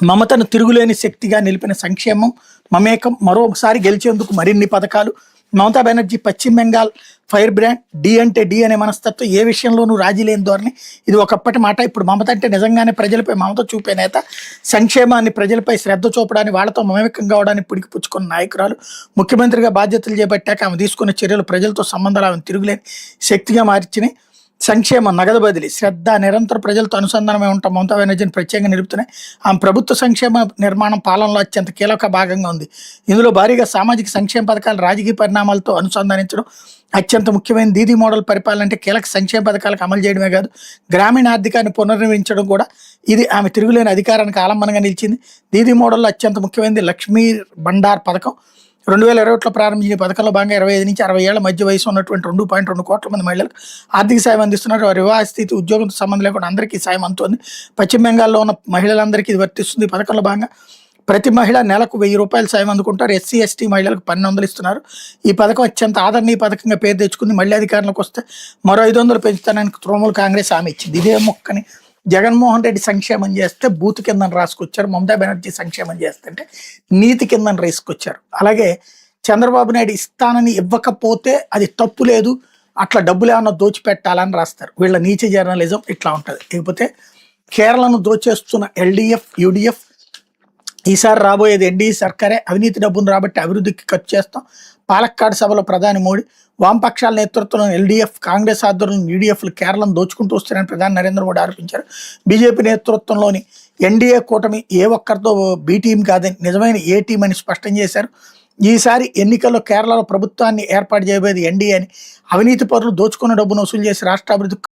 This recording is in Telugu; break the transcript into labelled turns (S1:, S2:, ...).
S1: మమతను తిరుగులేని శక్తిగా నిలిపిన సంక్షేమం, మమేకం, మరోసారి గెలిచేందుకు మరిన్ని పథకాలు. మమతా బెనర్జీ పశ్చిమ బెంగాల్ ఫైర్ బ్రాండ్. డి అంటే డి అనే మనస్తత్వం, ఏ విషయంలోనూ రాజీ లేని ధోరణి. ఇది ఒకప్పటి మాట. ఇప్పుడు మమత అంటే నిజంగానే ప్రజలపై మమత చూపే నేత. సంక్షేమాన్ని, ప్రజలపై శ్రద్ధ చూపడానికి, వాళ్ళతో మమేకం కావడానికి పుడికి పుచ్చుకున్న నాయకురాలు. ముఖ్యమంత్రిగా బాధ్యతలు చేపట్టాక ఆమె తీసుకున్న చర్యలు ప్రజలతో సంబంధాలు ఆమెను తిరుగులేని శక్తిగా మార్చినాయి. సంక్షేమం, నగదు బదిలీ, శ్రద్ధ, నిరంతర ప్రజలతో అనుసంధానమే ఉంటాం మమతా బెనర్జీని ప్రత్యేకంగా నిలుపుతున్నాయి. ఆమె ప్రభుత్వ సంక్షేమ నిర్మాణం పాలనలో అత్యంత కీలక భాగంగా ఉంది. ఇందులో భారీగా సామాజిక సంక్షేమ పథకాలు రాజకీయ పరిణామాలతో అనుసంధానించడం అత్యంత ముఖ్యమైన. దీదీ మోడల్ పరిపాలన అంటే కీలక సంక్షేమ పథకాలకు అమలు చేయడమే కాదు, గ్రామీణ ఆర్థికాన్ని పునర్నిర్మించడం కూడా. ఇది ఆమె తిరుగులేని అధికారానికి ఆలంబనంగా నిలిచింది. దీదీ మోడల్లో అత్యంత ముఖ్యమైనది లక్ష్మీ భండార్ పథకం. 2021లో ప్రారంభించిన పథకంలో భాగంగా 25 నుంచి 60 ఏళ్ల మధ్య వయసు ఉన్నటువంటి 2.2 కోట్ల మంది మహిళలకు ఆర్థిక సాయం అందిస్తున్నారు. వారి వివాహ స్థితి, ఉద్యోగంతో సంబంధం లేకుండా అందరికీ సాయం అందుతుంది. పశ్చిమ బెంగాల్లో ఉన్న మహిళలందరికీ ఇది వర్తిస్తుంది. ఈ పథకంలో భాగంగా ప్రతి మహిళ నెలకు 1000 రూపాయలు సాయం అందుకుంటారు. ఎస్సీ ఎస్టీ మహిళలకు 1200 ఇస్తున్నారు. ఈ పథకం అత్యంత ఆదరణీయ పథకంగా పేరు తెచ్చుకుంది. మళ్ళీ అధికారంలోకి వస్తే మరో 500 పెంచుతానని తృణమూల్ కాంగ్రెస్ హామీ ఇచ్చింది. ఇదే మొక్కని జగన్మోహన్ రెడ్డి సంక్షేమం చేస్తే బూత్ కిందని రాసుకొచ్చారు, మమతా బెనర్జీ సంక్షేమం చేస్తుంటే నీతి కిందని రాసుకొచ్చారు. అలాగే చంద్రబాబు నాయుడు ఇస్తానని ఇవ్వకపోతే అది తప్పు లేదు, అట్లా డబ్బులు ఏమన్నా దోచిపెట్టాలని రాస్తారు. వీళ్ళ నీచ జర్నలిజం ఇట్లా ఉంటుంది. లేకపోతే కేరళను దోచేస్తున్న ఎల్డీఎఫ్, యూడీఎఫ్, ఈసారి రాబోయేది ఎన్డీఏ సర్కారే. అవినీతి డబ్బును రాబట్టి అభివృద్ధికి ఖర్చు చేస్తాం. పాలక్కాడ్ సభలో ప్రధాని మోడీ. వామపక్షాల నేతృత్వంలో ఎల్డీఎఫ్, కాంగ్రెస్ ఆధ్వర్యంలో యూడీఎఫ్లు కేరళను దోచుకుంటూ వస్తారని ప్రధాని నరేంద్ర మోడీ ఆరోపించారు. బీజేపీ నేతృత్వంలోని ఎన్డీఏ కూటమి ఏ ఒక్కరితో బీ టీం కాదని, నిజమైన ఏ టీం అని స్పష్టం చేశారు. ఈసారి ఎన్నికల్లో కేరళలో ప్రభుత్వాన్ని ఏర్పాటు చేయబోయేది ఎన్డీఏ అని. అవినీతి పరులు దోచుకున్న డబ్బును వసూలు చేసి రాష్ట్ర అభివృద్ధి